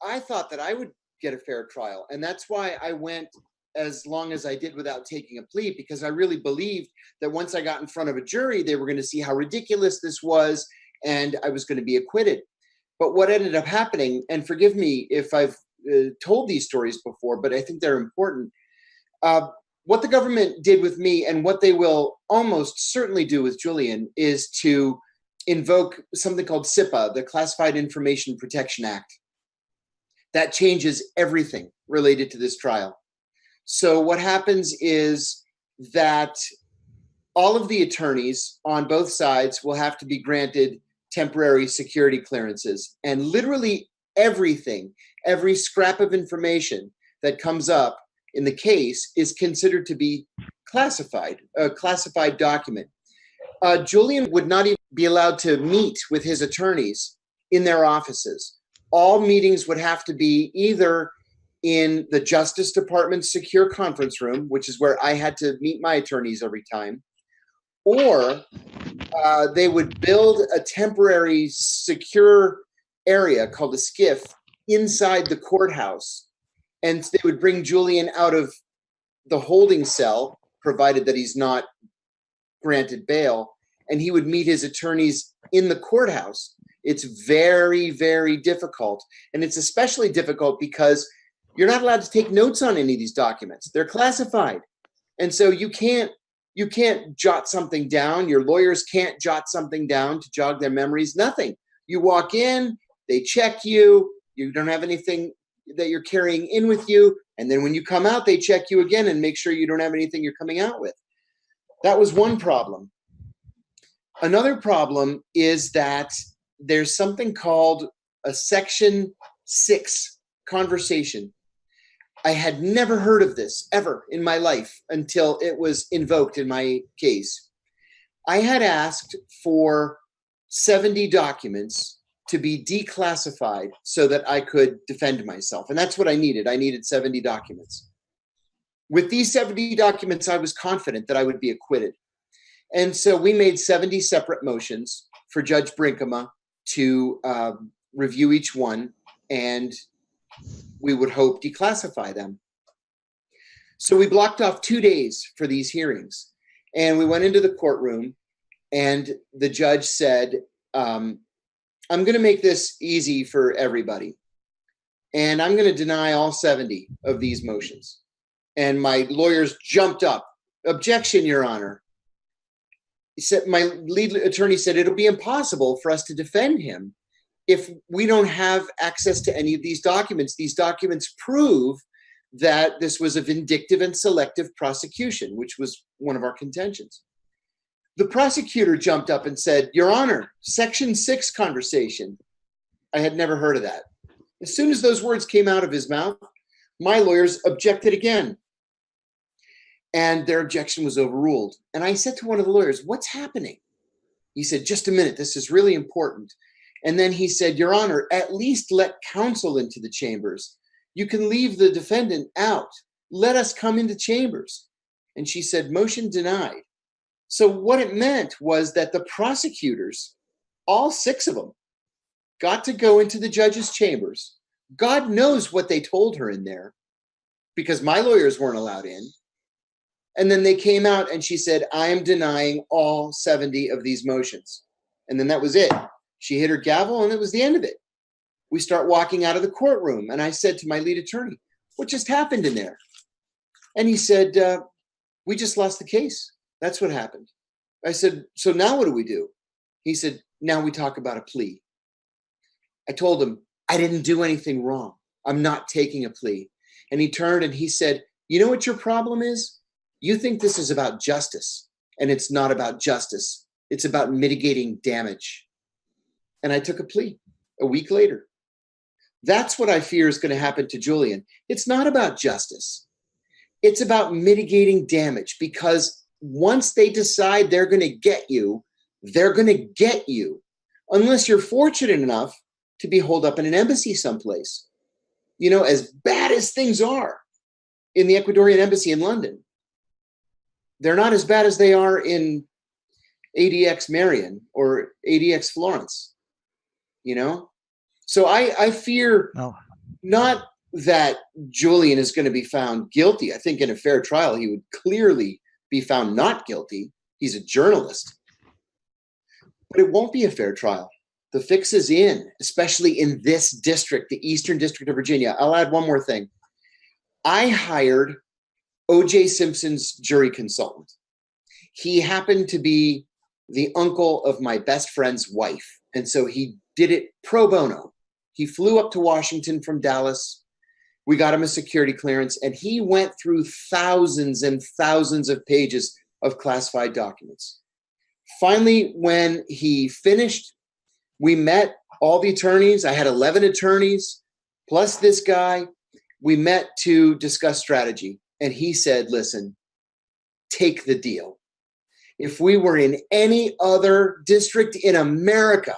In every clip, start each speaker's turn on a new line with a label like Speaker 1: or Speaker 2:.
Speaker 1: I thought that I would get a fair trial. And that's why I went as long as I did without taking a plea, because I really believed that once I got in front of a jury, they were going to see how ridiculous this was and I was going to be acquitted. But what ended up happening, and forgive me if I've told these stories before, but I think they're important. What the government did with me and what they will almost certainly do with Julian is to invoke something called SIPA, the Classified Information Protection Act. That changes everything related to this trial. So what happens is that all of the attorneys on both sides will have to be granted temporary security clearances, and literally everything, every scrap of information that comes up in the case is considered to be classified, a classified document. Julian would not even be allowed to meet with his attorneys in their offices. All meetings would have to be either in the Justice Department's secure conference room, which is where I had to meet my attorneys every time, or they would build a temporary secure area called a SCIF inside the courthouse. And they would bring Julian out of the holding cell, provided that he's not granted bail, and he would meet his attorneys in the courthouse. It's very, very difficult. And it's especially difficult because you're not allowed to take notes on any of these documents. They're classified. And so you can't jot something down. Your lawyers can't jot something down to jog their memories, nothing. You walk in, they check you, you don't have anything that you're carrying in with you. And then when you come out, they check you again and make sure you don't have anything you're coming out with. That was one problem. Another problem is that there's something called a Section 6 conversation. I had never heard of this ever in my life until it was invoked in my case. I had asked for 70 documents to be declassified so that I could defend myself. And that's what I needed. I needed 70 documents. With these 70 documents, I was confident that I would be acquitted. And so we made 70 separate motions for Judge Brinkema to review each one, and we would hope declassify them. So we blocked off 2 days for these hearings. And we went into the courtroom, and the judge said, I'm going to make this easy for everybody. And I'm going to deny all 70 of these motions. And my lawyers jumped up. Objection, Your Honor. He said, my lead attorney said, it'll be impossible for us to defend him if we don't have access to any of these documents. These documents prove that this was a vindictive and selective prosecution, which was one of our contentions. The prosecutor jumped up and said, Your Honor, Section 6 conversation. I had never heard of that. As soon as those words came out of his mouth, my lawyers objected again. And their objection was overruled. And I said to one of the lawyers, what's happening? He said, just a minute, this is really important. And then he said, Your Honor, at least let counsel into the chambers. You can leave the defendant out. Let us come into chambers. And she said, motion denied. So what it meant was that the prosecutors, all 6 of them, got to go into the judge's chambers. God knows what they told her in there, because my lawyers weren't allowed in. And then they came out and she said, I am denying all 70 of these motions. And then that was it. She hit her gavel and it was the end of it. We start walking out of the courtroom. And I said to my lead attorney, what just happened in there? And he said, we just lost the case. That's what happened. I said, so now what do we do? He said, now we talk about a plea. I told him, I didn't do anything wrong. I'm not taking a plea. And he turned and he said, you know what your problem is? You think this is about justice, and it's not about justice. It's about mitigating damage. And I took a plea a week later. That's what I fear is going to happen to Julian. It's not about justice. It's about mitigating damage, because once they decide they're going to get you, they're going to get you, unless you're fortunate enough to be holed up in an embassy someplace. You know, as bad as things are in the Ecuadorian embassy in London, they're not as bad as they are in ADX Marion or ADX Florence, you know? So I fear Not that Julian is going to be found guilty. I think in a fair trial, he would clearly be found not guilty. He's a journalist. But it won't be a fair trial. The fix is in, especially in this district, the Eastern District of Virginia. I'll add one more thing. I hired O.J. Simpson's jury consultant. He happened to be the uncle of my best friend's wife. And so he did it pro bono. He flew up to Washington from Dallas. We got him a security clearance, and he went through thousands and thousands of pages of classified documents. Finally, when he finished, we met all the attorneys. I had 11 attorneys, plus this guy. We met to discuss strategy. And he said, listen, take the deal. If we were in any other district in America,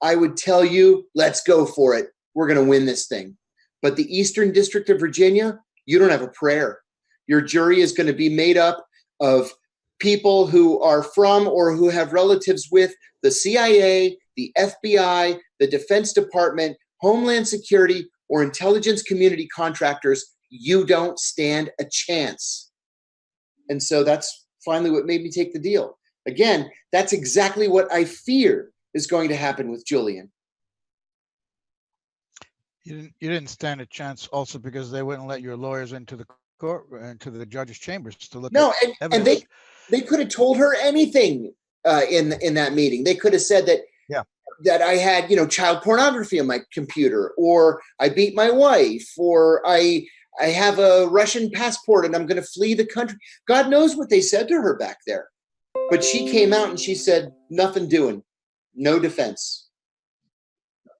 Speaker 1: I would tell you, let's go for it. We're going to win this thing. But the Eastern District of Virginia, you don't have a prayer. Your jury is going to be made up of people who are from or who have relatives with the CIA, the FBI, the Defense Department, Homeland Security, or intelligence community contractors. You don't stand a chance. And so that's finally what made me take the deal. Again, that's exactly what I feared is going to happen with Julian.
Speaker 2: You didn't stand a chance also because they wouldn't let your lawyers into the court, into the judge's chambers to look at evidence. And
Speaker 1: they could have told her anything in that meeting. They could have said that that I had, child pornography on my computer, or I beat my wife, or I have a Russian passport and I'm going to flee the country. God knows what they said to her back there. But she came out and she said, nothing doing, no defense.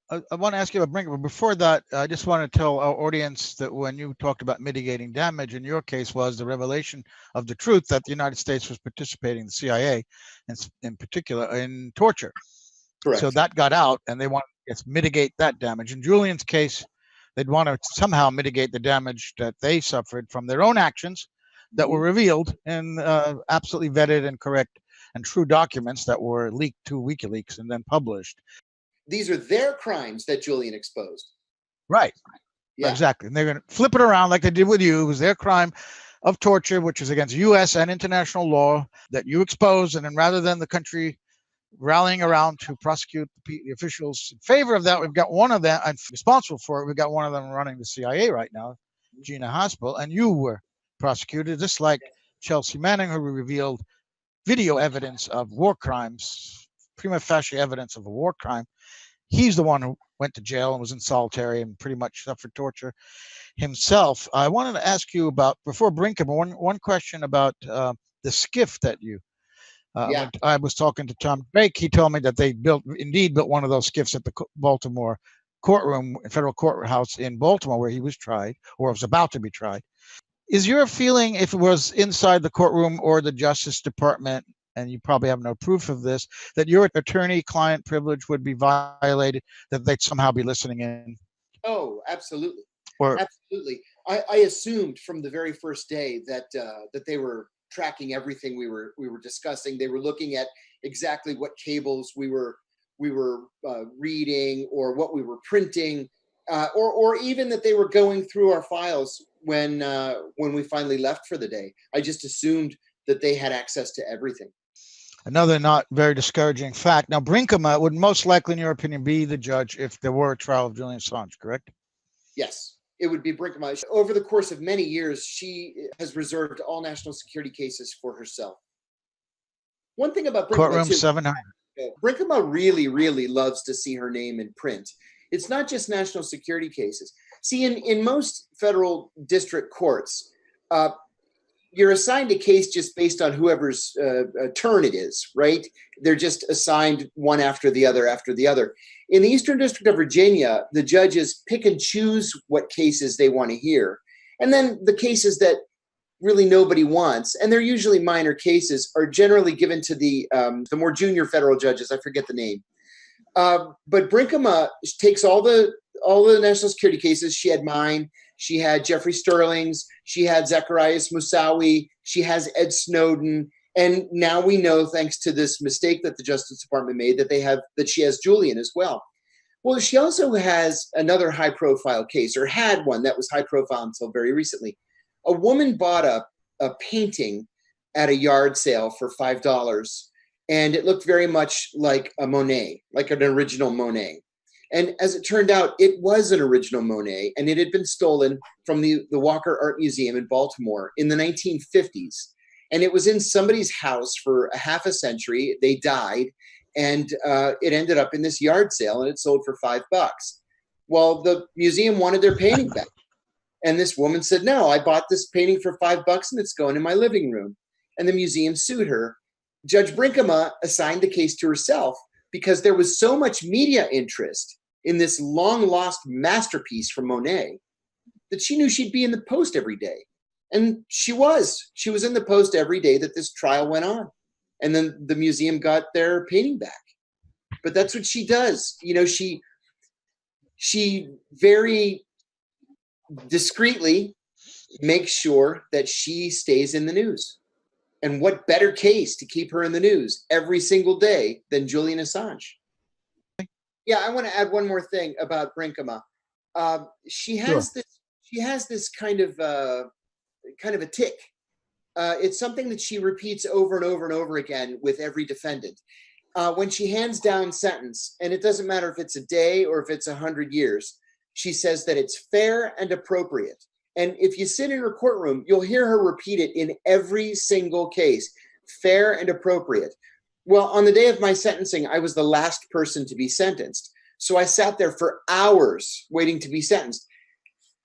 Speaker 2: I want to ask you about Brinkema, but before that, I just want to tell our audience that when you talked about mitigating damage, in your case was the revelation of the truth that the United States was participating, the CIA, in particular, in torture.
Speaker 1: Correct.
Speaker 2: So that got out, and they want to mitigate that damage. In Julian's case, they'd want to somehow mitigate the damage that they suffered from their own actions that were revealed in absolutely vetted and correct and true documents that were leaked to WikiLeaks and then published.
Speaker 1: These are their crimes that Julian exposed.
Speaker 2: Right. Yeah. Exactly. And they're going to flip it around like they did with you. It was their crime of torture, which is against U.S. and international law that you exposed. And then rather than the country rallying around to prosecute the officials in favor of that, we've got one of them responsible for it. We've got one of them running the CIA right now, Gina Haspel, and you were prosecuted, just like Chelsea Manning, who revealed video evidence of war crimes, prima facie evidence of a war crime. He's the one who went to jail and was in solitary and pretty much suffered torture himself. I wanted to ask you about, before Brinkema, one question about the skiff that you, when I was talking to Tom Drake, he told me that they indeed built one of those skiffs at the Baltimore courtroom, federal courthouse in Baltimore, where he was tried or was about to be tried. Is your feeling, if it was inside the courtroom or the Justice Department, and you probably have no proof of this, that your attorney-client privilege would be violated, that they'd somehow be listening in?
Speaker 1: Oh, absolutely. Absolutely. I assumed from the very first day that they were tracking everything we were discussing. They were looking at exactly what cables we were reading or what we were printing, or even that they were going through our files when we finally left for the day. I just assumed that they had access to everything.
Speaker 2: Another not very discouraging fact. Now, Brinkema would most likely, in your opinion, be the judge if there were a trial of Julian Assange, correct?
Speaker 1: Yes, it would be Brinkema. Over the course of many years, she has reserved all national security cases for herself. One thing about Brinkema,
Speaker 2: Courtroom 700.
Speaker 1: Brinkema really, really loves to see her name in print. It's not just national security cases. See, in most federal district courts, you're assigned a case just based on whoever's turn it is, right? They're just assigned one after the other after the other. In the Eastern District of Virginia, the judges pick and choose what cases they want to hear. And then the cases that really nobody wants, and they're usually minor cases, are generally given to the more junior federal judges. I forget the name. But Brinkema takes all the national security cases. She had mine. She had Jeffrey Sterling's. She had Zacharias Moussaoui. She has Ed Snowden. And now we know, thanks to this mistake that the Justice Department made, that she has Julian as well. Well, she also has another high profile case, or had one that was high profile until very recently. A woman bought a painting at a yard sale for $5, and it looked very much like a Monet, like an original Monet. And as it turned out, it was an original Monet, and it had been stolen from the Walker Art Museum in Baltimore in the 1950s. And it was in somebody's house for a half a century. They died, and it ended up in this yard sale, and it sold for $5. Well, the museum wanted their painting back. And this woman said, no, I bought this painting for $5 and it's going in my living room. And the museum sued her. Judge Brinkema assigned the case to herself because there was so much media interest in this long lost masterpiece from Monet that she knew she'd be in the Post every day. And she was in the Post every day that this trial went on. And then the museum got their painting back. But that's what she does. You know, she very discreetly makes sure that she stays in the news. And what better case to keep her in the news every single day than Julian Assange? Yeah, I want to add one more thing about Brinkema. She has this kind of a tick. It's something that she repeats over and over and over again with every defendant. When she hands down sentence, and it doesn't matter if it's a day or if it's 100 years, she says that it's fair and appropriate. And if you sit in her courtroom, you'll hear her repeat it in every single case, fair and appropriate. Well, on the day of my sentencing, I was the last person to be sentenced. So I sat there for hours waiting to be sentenced.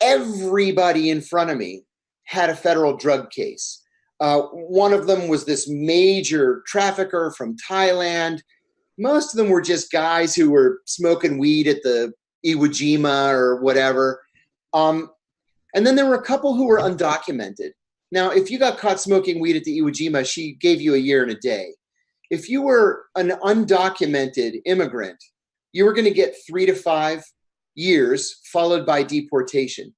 Speaker 1: Everybody in front of me had a federal drug case. One of them was this major trafficker from Thailand. Most of them were just guys who were smoking weed at the Iwo Jima or whatever. And then there were a couple who were undocumented. Now, if you got caught smoking weed at the Iwo Jima, she gave you a year and a day. If you were an undocumented immigrant, you were going to get 3 to 5 years followed by deportation.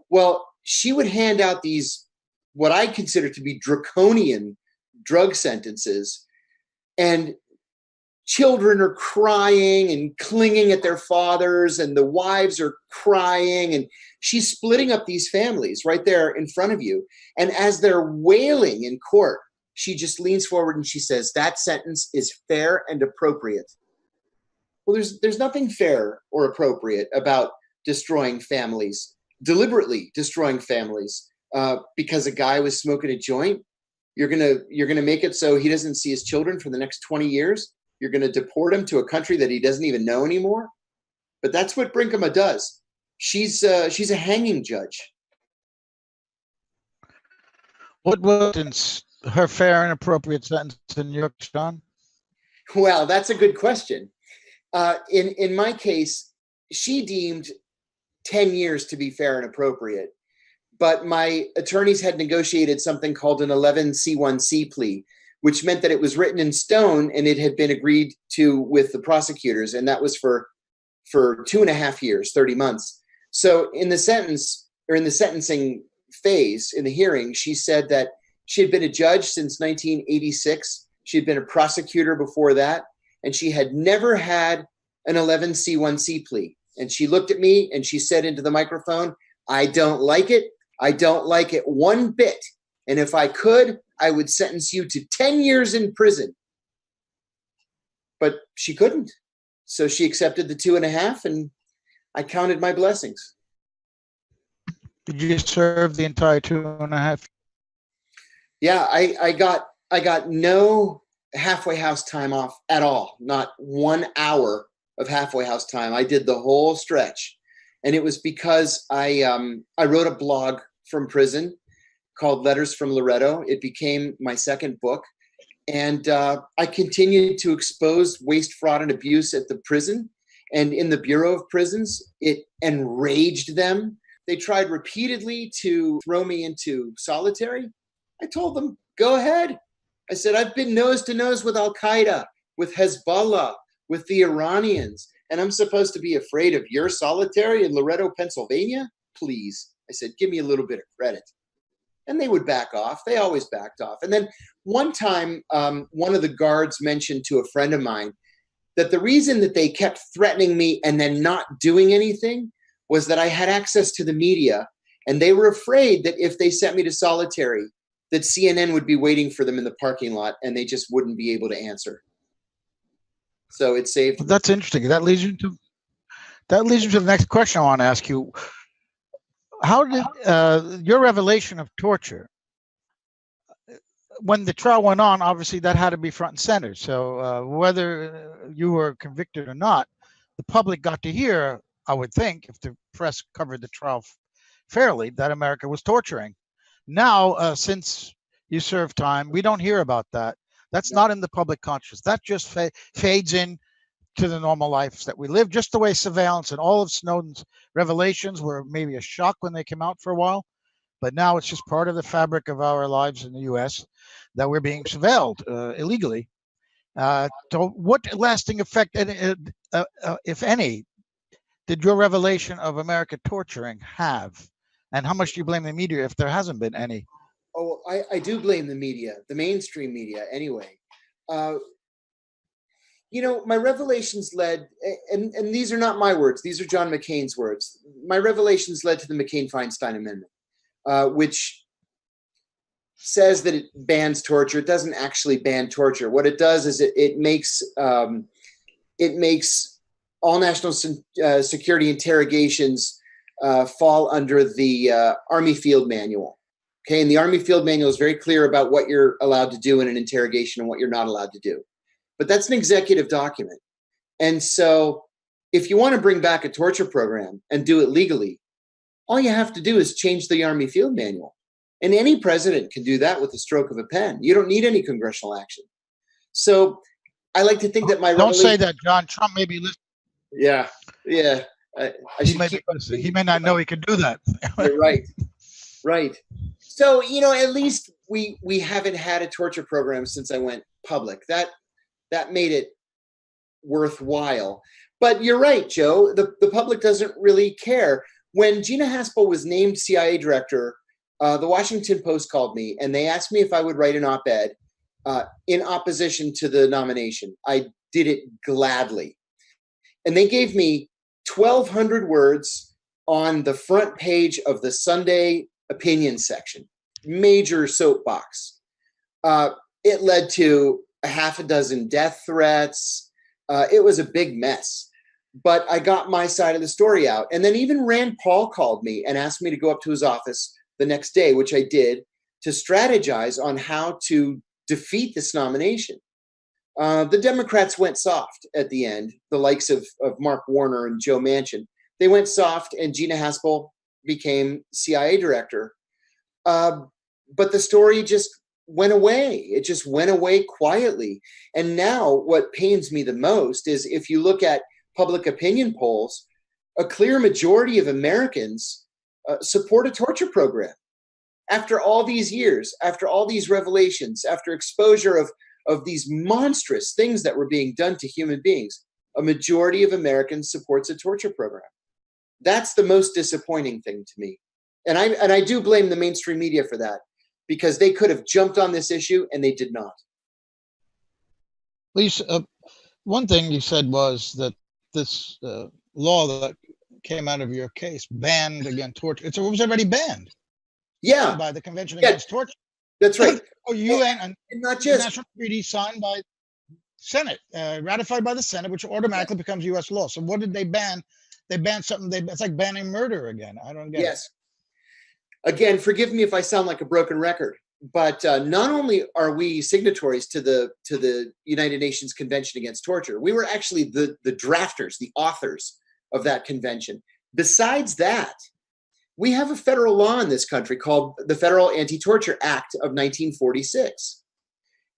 Speaker 1: Well, she would hand out these, what I consider to be draconian drug sentences, and children are crying and clinging at their fathers, and the wives are crying, and she's splitting up these families right there in front of you. And as they're wailing in court, she just leans forward and she says, that sentence is fair and appropriate. Well, there's nothing fair or appropriate about destroying families, deliberately destroying families, because a guy was smoking a joint. You're gonna make it so he doesn't see his children for the next 20 years. You're gonna deport him to a country that he doesn't even know anymore. But that's what Brinkema does. She's a hanging judge.
Speaker 2: What was her fair and appropriate sentence in New York, Sean?
Speaker 1: Well, that's a good question. In my case, she deemed 10 years to be fair and appropriate, but my attorneys had negotiated something called an 11C1C plea, which meant that it was written in stone and it had been agreed to with the prosecutors, and that was for 2.5 years, 30 months. So in the sentencing phase, in the hearing, she said that she had been a judge since 1986. She had been a prosecutor before that, and she had never had an 11C1C plea. And she looked at me and she said into the microphone, I don't like it. I don't like it one bit. And if I could, I would sentence you to 10 years in prison. But she couldn't. So she accepted the 2.5, and I counted my blessings.
Speaker 2: Did you serve the entire 2.5?
Speaker 1: Yeah, I got no halfway house time off at all. Not 1 hour of halfway house time. I did the whole stretch. And it was because I wrote a blog from prison called Letters from Loretto. It became my second book. And I continued to expose waste, fraud, and abuse at the prison. And in the Bureau of Prisons, it enraged them. They tried repeatedly to throw me into solitary. I told them, go ahead. I said, I've been nose to nose with Al-Qaeda, with Hezbollah, with the Iranians, and I'm supposed to be afraid of your solitary in Loretto, Pennsylvania? Please. I said, give me a little bit of credit. And they would back off. They always backed off. And then one time, one of the guards mentioned to a friend of mine that the reason that they kept threatening me and then not doing anything was that I had access to the media, and they were afraid that if they sent me to solitary, that CNN would be waiting for them in the parking lot and they just wouldn't be able to answer. So it saved me.
Speaker 2: That's interesting. That leads you to the next question I want to ask you. How did your revelation of torture, when the trial went on, obviously that had to be front and center. So whether you were convicted or not, the public got to hear, I would think, if the press covered the trial fairly, that America was torturing. Now, since you served time, we don't hear about that. That's not in the public conscious. That just fades in to the normal lives that we live, just the way surveillance and all of Snowden's revelations were maybe a shock when they came out for a while. But now it's just part of the fabric of our lives in the U.S. that we're being surveilled illegally. So what lasting effect, if any, did your revelation of America torturing have? And how much do you blame the media if there hasn't been any?
Speaker 1: Oh, I do blame the media, the mainstream media anyway. My revelations led, and these are not my words, these are John McCain's words. My revelations led to the McCain-Feinstein Amendment, which says that it bans torture. It doesn't actually ban torture. What it does is it makes all national security interrogations fall under the Army Field Manual. Okay, and the Army Field Manual is very clear about what you're allowed to do in an interrogation and what you're not allowed to do. But that's an executive document. And so if you want to bring back a torture program and do it legally, all you have to do is change the Army Field Manual. And any president can do that with the stroke of a pen. You don't need any congressional action. So I like to think that my
Speaker 2: Don't say that, John. Trump may be listening.
Speaker 1: Yeah.
Speaker 2: He may not know he could do that.
Speaker 1: You're right. Right. So, at least we haven't had a torture program since I went public. That made it worthwhile. But you're right, Joe. The public doesn't really care. When Gina Haspel was named CIA director, the Washington Post called me and they asked me if I would write an op-ed in opposition to the nomination. I did it gladly. And they gave me 1,200 words on the front page of the Sunday opinion section, major soapbox. It led to a half a dozen death threats. It was a big mess, but I got my side of the story out. And then even Rand Paul called me and asked me to go up to his office the next day, which I did, to strategize on how to defeat this nomination. The Democrats went soft at the end, the likes of Mark Warner and Joe Manchin. They went soft and Gina Haspel became CIA director. But the story just went away. It just went away quietly. And now what pains me the most is if you look at public opinion polls, a clear majority of Americans support a torture program. After all these years, after all these revelations, after exposure of these monstrous things that were being done to human beings, a majority of Americans supports a torture program. That's the most disappointing thing to me. And I do blame the mainstream media for that, because they could have jumped on this issue and they did not.
Speaker 2: Lisa, one thing you said was that this law that came out of your case banned against torture. It was already banned.
Speaker 1: Yeah.
Speaker 2: By the Convention Against Torture.
Speaker 1: That's right.
Speaker 2: UN and
Speaker 1: not just
Speaker 2: international treaty signed by Senate, ratified by the Senate, which automatically becomes U.S. law. So what did they ban? They banned something. It's like banning murder again. I don't get it.
Speaker 1: Yes. Again, forgive me if I sound like a broken record, but not only are we signatories to the United Nations Convention Against Torture, we were actually the drafters, the authors of that convention. Besides that, we have a federal law in this country called the Federal Anti-Torture Act of 1946.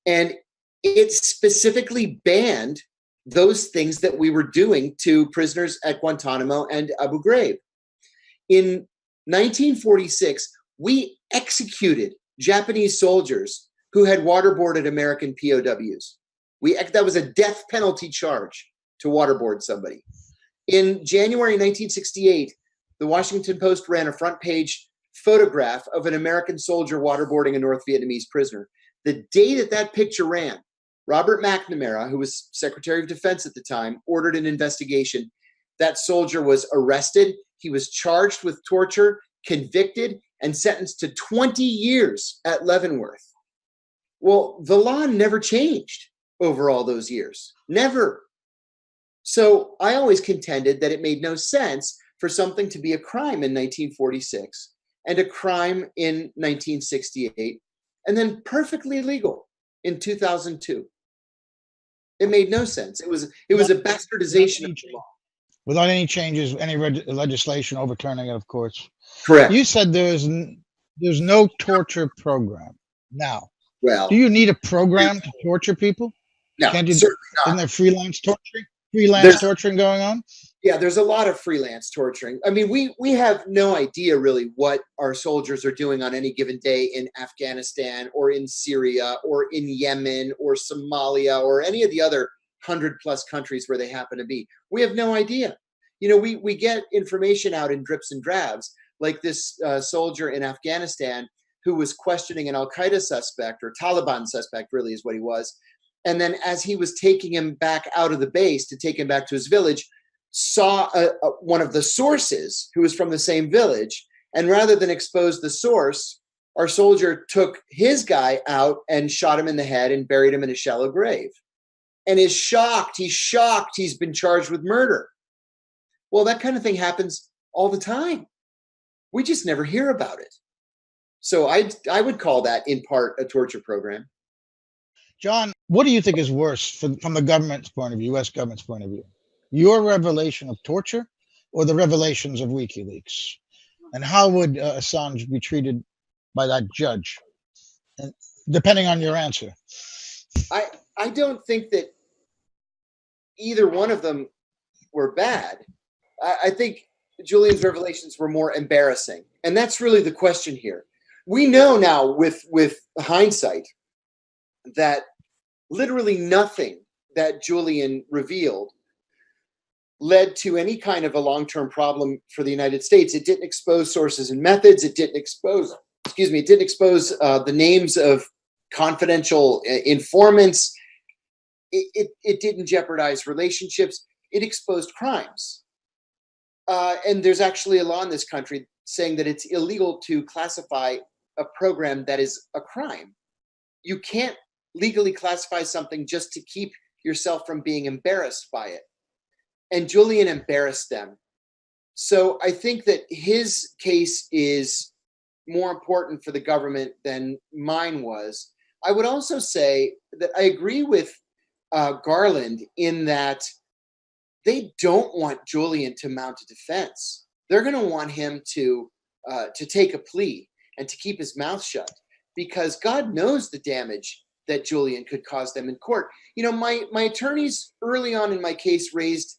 Speaker 1: And it specifically banned those things that we were doing to prisoners at Guantanamo and Abu Ghraib. In 1946, we executed Japanese soldiers who had waterboarded American POWs. That was a death penalty charge to waterboard somebody. In January 1968, the Washington Post ran a front page photograph of an American soldier waterboarding a North Vietnamese prisoner. The day that picture ran, Robert McNamara, who was Secretary of Defense at the time, ordered an investigation. That soldier was arrested. He was charged with torture, convicted, and sentenced to 20 years at Leavenworth. Well, the law never changed over all those years. Never. So I always contended that it made no sense for something to be a crime in 1946 and a crime in 1968 and then perfectly legal in 2002. It made no sense. It was a bastardization of the law.
Speaker 2: Without any changes, any legislation overturning it, of course.
Speaker 1: Correct.
Speaker 2: You said there's no torture program. Now,
Speaker 1: well,
Speaker 2: do you need a program to torture people?
Speaker 1: No,
Speaker 2: Can't you?
Speaker 1: certainly not.
Speaker 2: Isn't there freelance torturing? Freelance torturing going on?
Speaker 1: Yeah, there's a lot of freelance torturing. I mean, we have no idea really what our soldiers are doing on any given day in Afghanistan or in Syria or in Yemen or Somalia or any of the other 100+ countries where they happen to be. We have no idea. You know, we get information out in drips and drabs, like this soldier in Afghanistan who was questioning an Al-Qaeda suspect, or Taliban suspect really is what he was. And then as he was taking him back out of the base to take him back to his village, saw one of the sources who was from the same village. And rather than expose the source, our soldier took his guy out and shot him in the head and buried him in a shallow grave. And is shocked. He's shocked he's been charged with murder. Well, that kind of thing happens all the time. We just never hear about it. So I would call that in part a torture program.
Speaker 2: John, what do you think is worse from the government's point of view, U.S. government's point of view? Your revelation of torture or the revelations of WikiLeaks? And how would Assange be treated by that judge? And depending on your answer.
Speaker 1: I don't think that either one of them were bad. I think Julian's revelations were more embarrassing. And that's really the question here. We know now with hindsight that literally nothing that Julian revealed led to any kind of a long-term problem for the United States. It didn't expose sources and methods. It didn't expose, the names of confidential informants. It didn't jeopardize relationships. It exposed crimes. And there's actually a law in this country saying that it's illegal to classify a program that is a crime. You can't legally classify something just to keep yourself from being embarrassed by it. And Julian embarrassed them. So I think that his case is more important for the government than mine was. I would also say that I agree with Garland in that they don't want Julian to mount a defense. They're going to want him to take a plea and to keep his mouth shut, because God knows the damage that Julian could cause them in court. You know, my attorneys early on in my case raised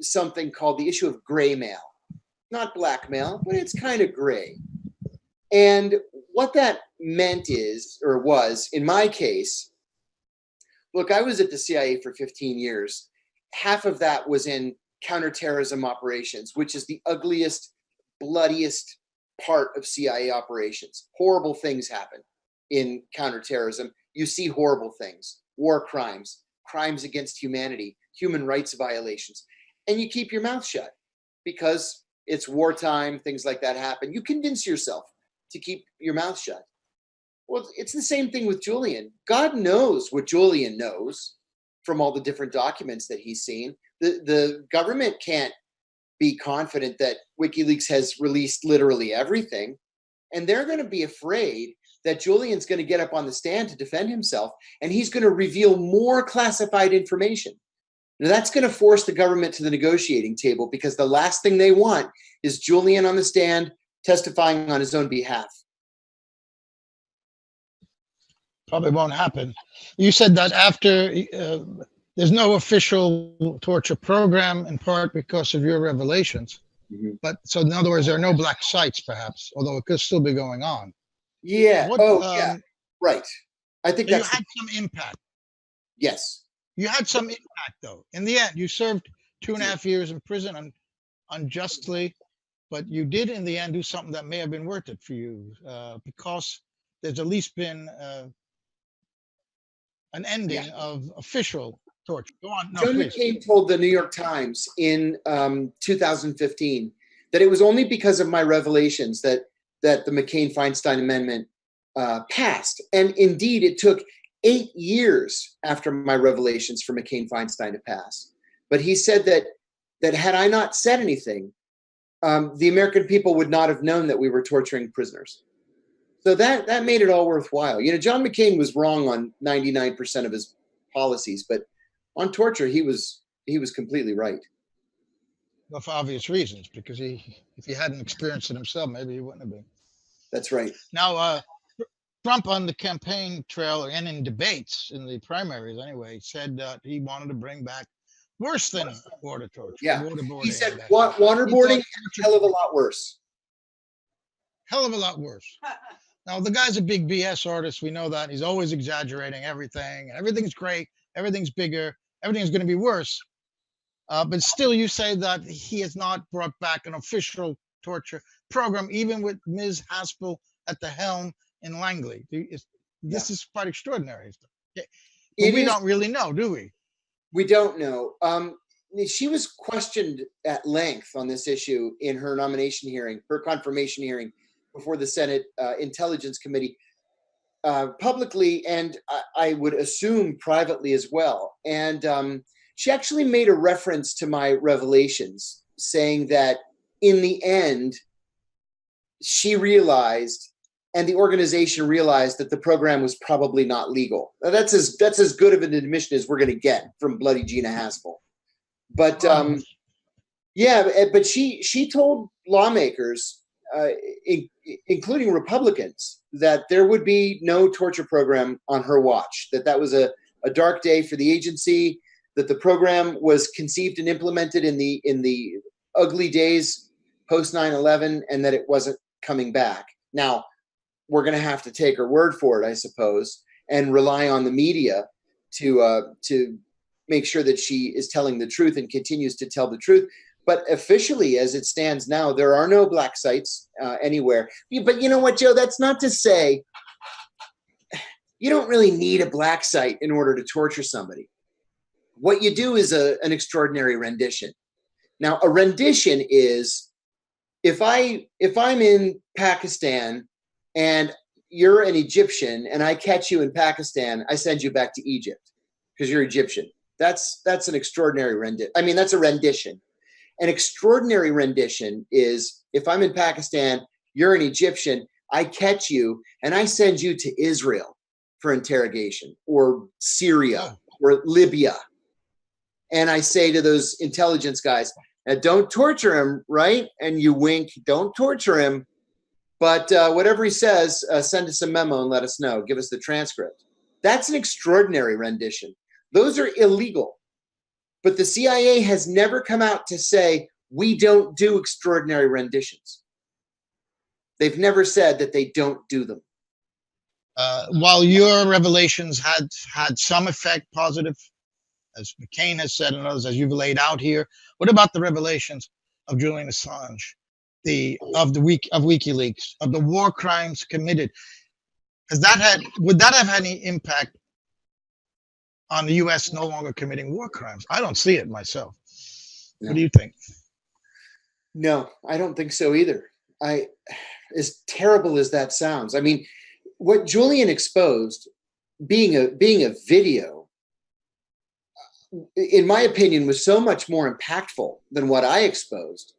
Speaker 1: something called the issue of gray mail. Not blackmail, but it's kind of gray. And what that meant is, or was, in my case, look, I was at the CIA for 15 years. Half of that was in counterterrorism operations, which is the ugliest, bloodiest part of CIA operations. Horrible things happen in counterterrorism. You see horrible things, war crimes, crimes against humanity, human rights violations, and you keep your mouth shut because it's wartime, things like that happen. You convince yourself to keep your mouth shut. Well, it's the same thing with Julian. God knows what Julian knows from all the different documents that he's seen. The government can't be confident that WikiLeaks has released literally everything, and they're going to be afraid that Julian's going to get up on the stand to defend himself, and he's going to reveal more classified information. Now, that's going to force the government to the negotiating table, because the last thing they want is Julian on the stand testifying on his own behalf.
Speaker 2: Probably won't happen. You said that after there's no official torture program, in part because of your revelations. Mm-hmm. But so in other words, there are no black sites, perhaps, although it could still be going on.
Speaker 1: Yeah. Yeah. Right. I think
Speaker 2: you had some impact.
Speaker 1: Yes.
Speaker 2: You had some impact, though. In the end, you served 2.5 years in prison unjustly, but you did, in the end, do something that may have been worth it for you, because there's at least been an ending of official torture. Go on. No,
Speaker 1: John
Speaker 2: please.
Speaker 1: McCain told the New York Times in 2015 that it was only because of my revelations that the McCain-Feinstein Amendment passed. And indeed, it took 8 years after my revelations for McCain-Feinstein to pass. But he said that had I not said anything, the American people would not have known that we were torturing prisoners. So that made it all worthwhile. You know, John McCain was wrong on 99% of his policies, but on torture, he was completely right.
Speaker 2: Well, for obvious reasons, because if he hadn't experienced it himself, maybe he wouldn't have been.
Speaker 1: That's right.
Speaker 2: Now, Trump on the campaign trail and in debates in the primaries anyway said that he wanted to bring back worse than border torture.
Speaker 1: Yeah,
Speaker 2: waterboarding,
Speaker 1: he said waterboarding is a hell of a lot worse.
Speaker 2: Hell of a lot worse. Now, the guy's a big BS artist. We know that. He's always exaggerating everything. Everything's great. Everything's bigger. Everything's going to be worse. But still, you say that he has not brought back an official torture program, even with Ms. Haspel at the helm in Langley. This is quite extraordinary. But we don't really know, do we?
Speaker 1: We don't know. She was questioned at length on this issue in her nomination hearing, her confirmation hearing before the Senate Intelligence Committee, publicly, and I would assume privately as well. And she actually made a reference to my revelations, saying that in the end, she realized, and the organization realized, that the program was probably not legal. Now, that's as good of an admission as we're going to get from bloody Gina Haspel. But but she told lawmakers, including Republicans, that there would be no torture program on her watch. That was a dark day for the agency. That the program was conceived and implemented in the ugly days post 9/11, and that it wasn't coming back. Now, we're going to have to take her word for it, I suppose, and rely on the media to make sure that she is telling the truth and continues to tell the truth. But officially, as it stands now, there are no black sites anywhere. But you know what, Joe? That's not to say you don't really need a black site in order to torture somebody. What you do is an extraordinary rendition. Now, a rendition is if I'm in Pakistan and you're an Egyptian and I catch you in Pakistan, I send you back to Egypt because you're Egyptian. That's an extraordinary rendition. I mean, that's a rendition. An extraordinary rendition is if I'm in Pakistan, you're an Egyptian, I catch you and I send you to Israel for interrogation, or Syria or Libya. And I say to those intelligence guys, don't torture him, right? And you wink, don't torture him. But whatever he says, send us a memo and let us know. Give us the transcript. That's an extraordinary rendition. Those are illegal. But the CIA has never come out to say, we don't do extraordinary renditions. They've never said that they don't do them.
Speaker 2: While your revelations had some effect, positive, as McCain has said and others, as you've laid out here, what about the revelations of Julian Assange, of WikiLeaks, of the war crimes committed? Would that have any impact on the U.S. no longer committing war crimes? I don't see it myself. No. What do you think?
Speaker 1: No, I don't think so either. As terrible as that sounds, I mean, what Julian exposed, being a video, in my opinion, was so much more impactful than what I exposed,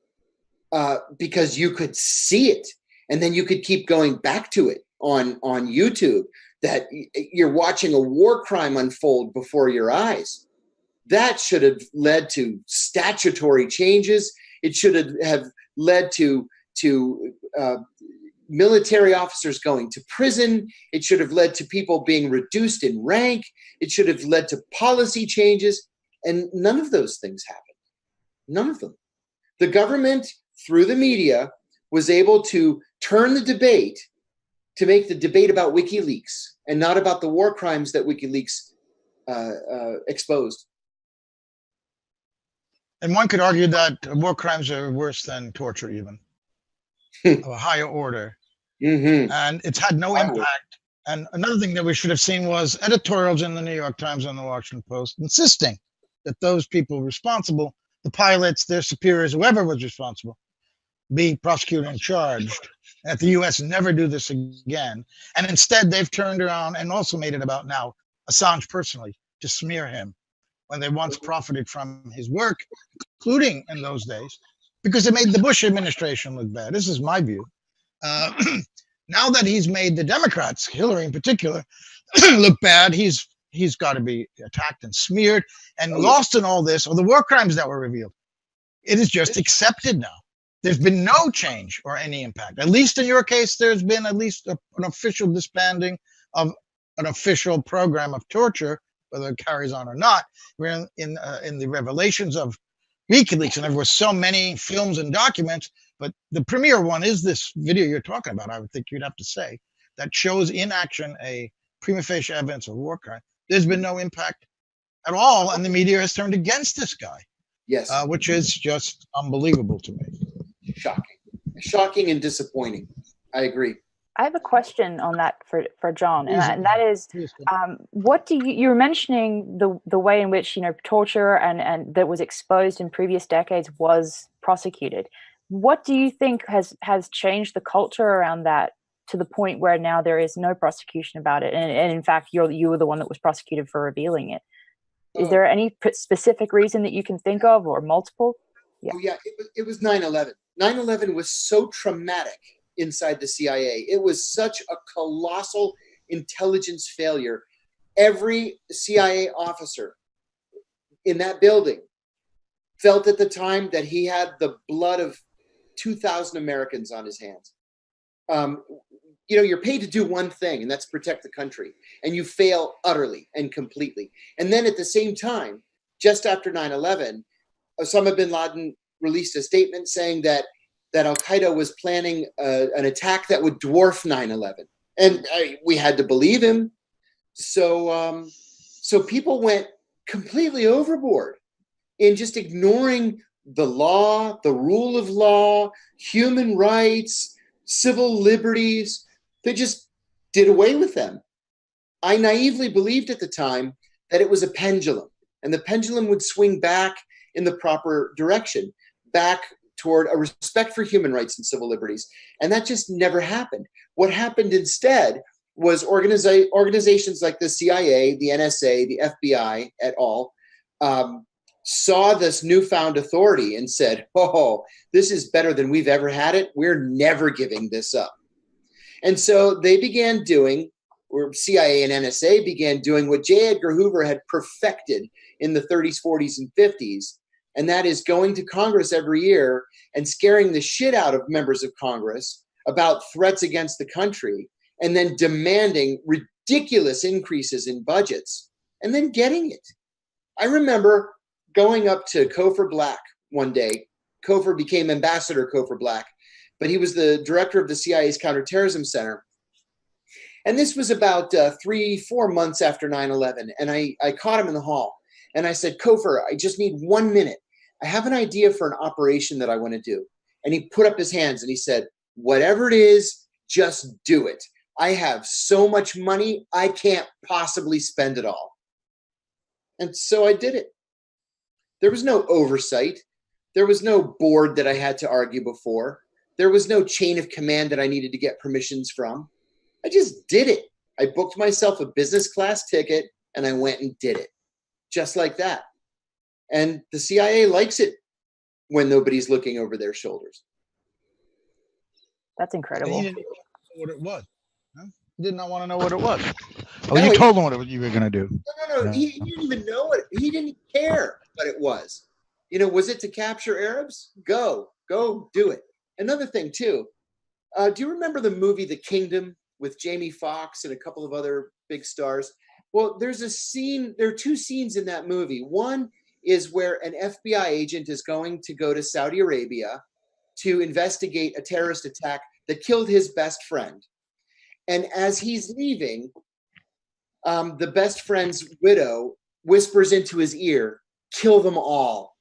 Speaker 1: because you could see it, and then you could keep going back to it on YouTube. That you're watching a war crime unfold before your eyes. That should have led to statutory changes. It should have led to military officers going to prison. It should have led to people being reduced in rank. It should have led to policy changes. And none of those things happened. None of them. The government, through the media, was able to turn the debate to make the debate about WikiLeaks and not about the war crimes that WikiLeaks exposed.
Speaker 2: And one could argue that war crimes are worse than torture, even of a higher order.
Speaker 1: Mm-hmm.
Speaker 2: And it's had no impact And another thing that we should have seen was editorials in the New York Times and the Washington Post insisting that those people responsible, the pilots, their superiors, whoever was responsible, be prosecuted and charged. That the U.S. never do this again. And instead, they've turned around and also made it about now Assange personally to smear him when they once profited from his work, including in those days, because it made the Bush administration look bad. This is my view. Now that he's made the Democrats, Hillary in particular, look bad, he's got to be attacked and smeared. And lost in all this are the war crimes that were revealed. It is just accepted now. There's been no change or any impact. At least in your case, there's been at least an official disbanding of an official program of torture, whether it carries on or not. We're in the revelations of WikiLeaks, and there were so many films and documents, but the premier one is this video you're talking about, I would think you'd have to say, that shows in action a prima facie evidence of war crime. There's been no impact at all, and the media has turned against this guy.
Speaker 1: Yes.
Speaker 2: Which is just unbelievable to me.
Speaker 1: Shocking and disappointing. I agree.
Speaker 3: I have a question on that for John, and that is, what do you were mentioning the way in which torture and that was exposed in previous decades was prosecuted. What do you think has changed the culture around that to the point where now there is no prosecution about it, and in fact you were the one that was prosecuted for revealing it? Is there any specific reason that you can think of, or multiple?
Speaker 1: Yeah. Oh, yeah, it was 9/11. 9/11 was so traumatic inside the CIA. It was such a colossal intelligence failure. Every CIA officer in that building felt at the time that he had the blood of 2,000 Americans on his hands. You're paid to do one thing, and that's protect the country. And you fail utterly and completely. And then at the same time, just after 9/11, Osama bin Laden released a statement saying that Al-Qaeda was planning an attack that would dwarf 9/11. And we had to believe him. So people went completely overboard in just ignoring the law, the rule of law, human rights, civil liberties. They just did away with them. I naively believed at the time that it was a pendulum, and the pendulum would swing back in the proper direction, back toward a respect for human rights and civil liberties. And that just never happened. What happened instead was organizations like the CIA, the NSA, the FBI et al. Saw this newfound authority and said, oh, this is better than we've ever had it. We're never giving this up. And so they began doing, or CIA and NSA began doing what J. Edgar Hoover had perfected in the 30s, 40s, and 50s. And that is going to Congress every year and scaring the shit out of members of Congress about threats against the country, and then demanding ridiculous increases in budgets, and then getting it. I remember going up to Cofer Black one day. Cofer became Ambassador Cofer Black, but he was the director of the CIA's Counterterrorism Center. And this was about 3-4 months after 9/11. And I caught him in the hall. And I said, Cofer, I just need 1 minute. I have an idea for an operation that I want to do. And he put up his hands and he said, whatever it is, just do it. I have so much money, I can't possibly spend it all. And so I did it. There was no oversight. There was no board that I had to argue before. There was no chain of command that I needed to get permissions from. I just did it. I booked myself a business class ticket and I went and did it. Just like that. And the CIA likes it when nobody's looking over their shoulders.
Speaker 3: That's incredible.
Speaker 2: He didn't know what it was. Huh? He did not want to know what it was. Oh, you told him what you were going to do.
Speaker 1: No. Yeah. He didn't even know it. He didn't care what it was. Was it to capture Arabs? Go do it. Another thing too. Do you remember the movie The Kingdom with Jamie Foxx and a couple of other big stars? Well, there's a scene. There are two scenes in that movie. One is where an FBI agent is going to go to Saudi Arabia to investigate a terrorist attack that killed his best friend. And as he's leaving, the best friend's widow whispers into his ear, kill them all.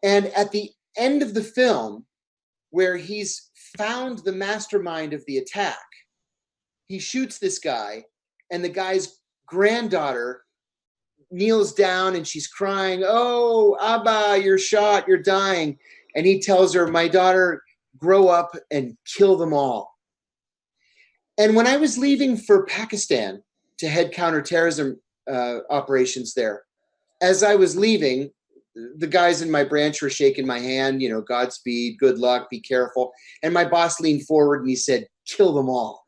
Speaker 1: And at the end of the film, where he's found the mastermind of the attack, he shoots this guy, and the guy's granddaughter kneels down and she's crying, "Oh, Abba, you're shot, you're dying." And he tells her, "My daughter, grow up and kill them all." And when I was leaving for Pakistan to head counterterrorism operations there, as I was leaving, the guys in my branch were shaking my hand, you know, "Godspeed, good luck, be careful." And my boss leaned forward and he said, "Kill them all."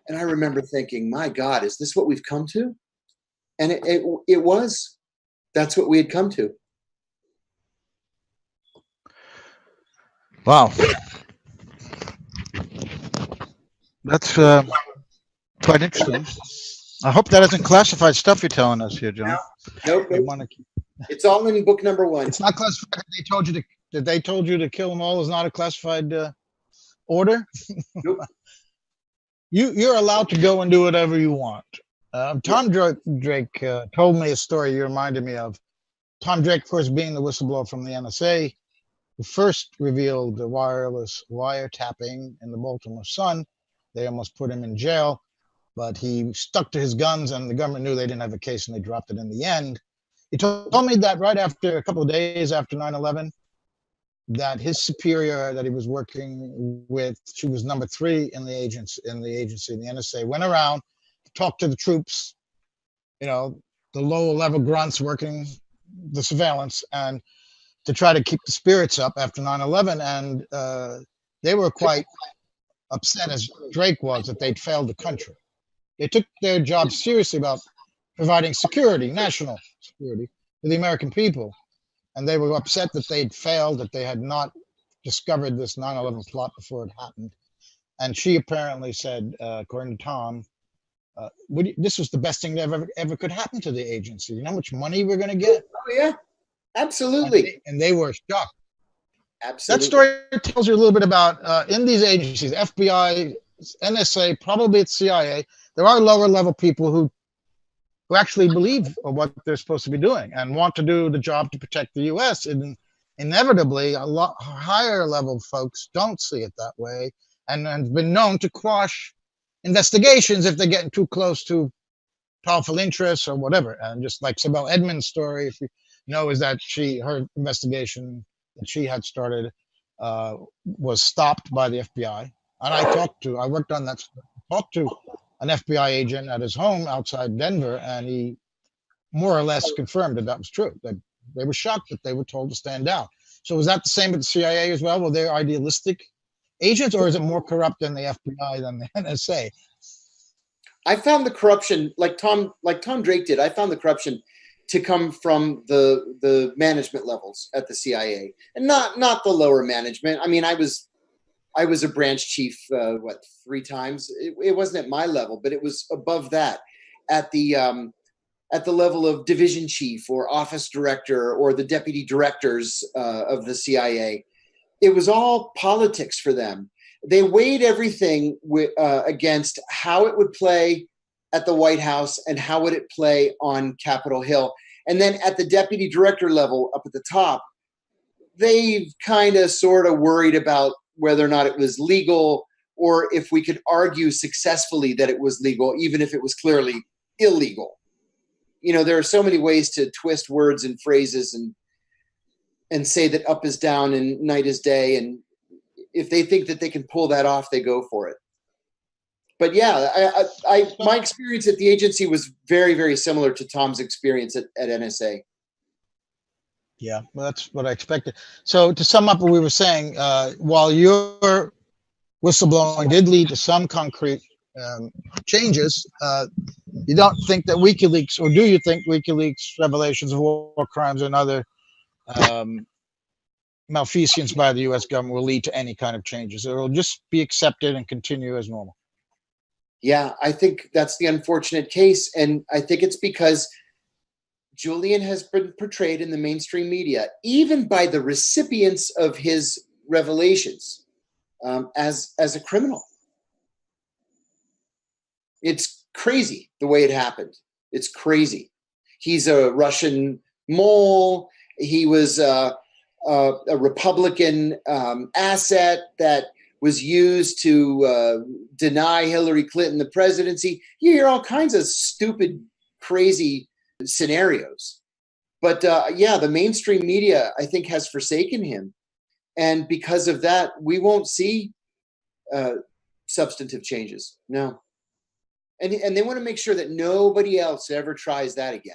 Speaker 1: And I remember thinking, my God, is this what we've come to? And it was. That's what we had come to.
Speaker 2: Wow. That's quite interesting. I hope that isn't classified stuff you're telling us here, John.
Speaker 1: Nope. It's all in book number 1.
Speaker 2: It's not classified. They told you to kill them all is not a classified order?
Speaker 1: Nope.
Speaker 2: You're allowed to go and do whatever you want. Tom Drake told me a story you reminded me of. Tom Drake, of course, being the whistleblower from the NSA, who first revealed the wireless wiretapping in the Baltimore Sun. They almost put him in jail, but he stuck to his guns, and the government knew they didn't have a case, and they dropped it in the end. He told me that right after, a couple of days after 9/11, that his superior that he was working with, she was number 3 in the agency, in the NSA, went around to talk to the troops, you know, the lower level grunts working the surveillance, and to try to keep the spirits up after 9/11. And they were quite upset, as Drake was, that they'd failed the country. They took their job seriously about providing security, national security, to the American people. And they were upset that they'd failed, that they had not discovered this 9/11 plot before it happened. And she apparently said, according to Tom, this was the best thing that ever could happen to the agency. You know how much money we're going to get?
Speaker 1: Oh, yeah, absolutely.
Speaker 2: And they were shocked.
Speaker 1: Absolutely.
Speaker 2: That story tells you a little bit about, in these agencies, FBI, NSA, probably it's CIA, there are lower level people who actually believe what they're supposed to be doing and want to do the job to protect the U.S. And inevitably, a lot higher level folks don't see it that way, and have been known to quash investigations if they're getting too close to powerful interests or whatever. And just like Sibel Edmonds' story, if you know, is that her investigation that she had started was stopped by the FBI. And I worked on that, talked to an FBI agent at his home outside Denver, and he more or less confirmed that was true. That they were shocked that they were told to stand down. So was that the same with the CIA as well? Were they idealistic agents, or is it more corrupt than the FBI than the NSA?
Speaker 1: I found the corruption, like Tom Drake did, I found the corruption to come from the management levels at the CIA, and not the lower management. I mean, I was a branch chief, 3 times. It wasn't at my level, but it was above that, at the level of division chief or office director or the deputy directors of the CIA. It was all politics for them. They weighed everything against how it would play at the White House and how would it play on Capitol Hill. And then at the deputy director level up at the top, they kind of sort of worried about whether or not it was legal, or if we could argue successfully that it was legal, even if it was clearly illegal. You know, there are so many ways to twist words and phrases and say that up is down and night is day. And if they think that they can pull that off, they go for it. But yeah, my experience at the agency was very, very similar to Tom's experience at NSA.
Speaker 2: Yeah, well, that's what I expected. So to sum up what we were saying, while your whistleblowing did lead to some concrete changes, you don't think that WikiLeaks, or do you think WikiLeaks revelations of war crimes and other malfeasance by the U.S. government will lead to any kind of changes? It will just be accepted and continue as normal.
Speaker 1: Yeah, I think that's the unfortunate case. And I think it's because Julian has been portrayed in the mainstream media, even by the recipients of his revelations, as a criminal. It's crazy the way it happened. It's crazy. He's a Russian mole. He was a Republican asset that was used to deny Hillary Clinton the presidency. You hear all kinds of stupid, crazy scenarios. But yeah, the mainstream media, I think, has forsaken him. And because of that, we won't see substantive changes. No. And they want to make sure that nobody else ever tries that again.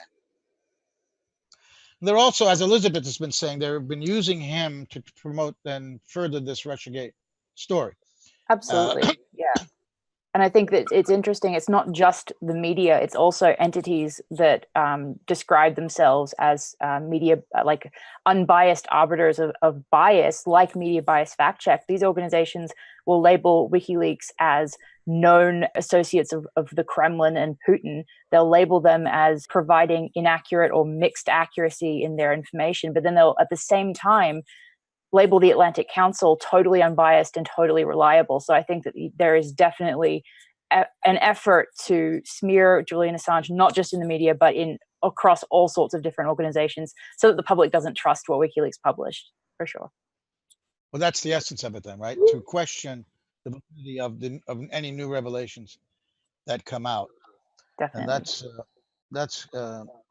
Speaker 2: They're also, as Elizabeth has been saying, they've been using him to promote and further this Russiagate story.
Speaker 3: Absolutely. Yeah. And I think that it's interesting. It's not just the media. It's also entities that describe themselves as media, like unbiased arbiters of bias, like Media Bias Fact Check. These organizations will label WikiLeaks as known associates of the Kremlin and Putin. They'll label them as providing inaccurate or mixed accuracy in their information. But then they'll, at the same time, label the Atlantic Council totally unbiased and totally reliable. So I think that there is definitely an effort to smear Julian Assange, not just in the media, but across all sorts of different organizations, so that the public doesn't trust what WikiLeaks published, for sure.
Speaker 2: Well, that's the essence of it then, right? To question the validity of any new revelations that come out.
Speaker 3: Definitely.
Speaker 2: And that's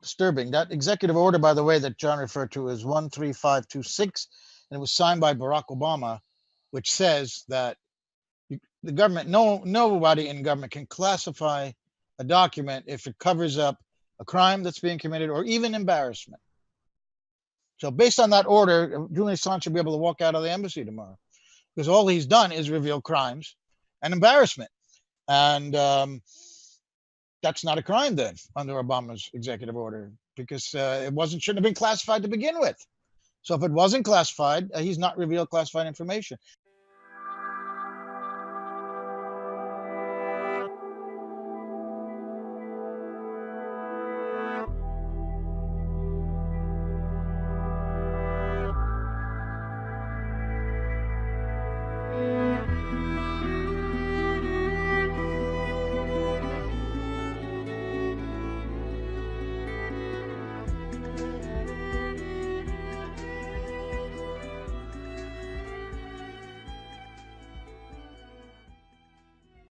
Speaker 2: disturbing. That executive order, by the way, that John referred to is 13526. And it was signed by Barack Obama, which says that the government, nobody in government can classify a document if it covers up a crime that's being committed or even embarrassment. So based on that order, Julian Assange should be able to walk out of the embassy tomorrow, because all he's done is reveal crimes and embarrassment. And that's not a crime then under Obama's executive order, because it shouldn't have been classified to begin with. So if it wasn't classified, he's not revealed classified information.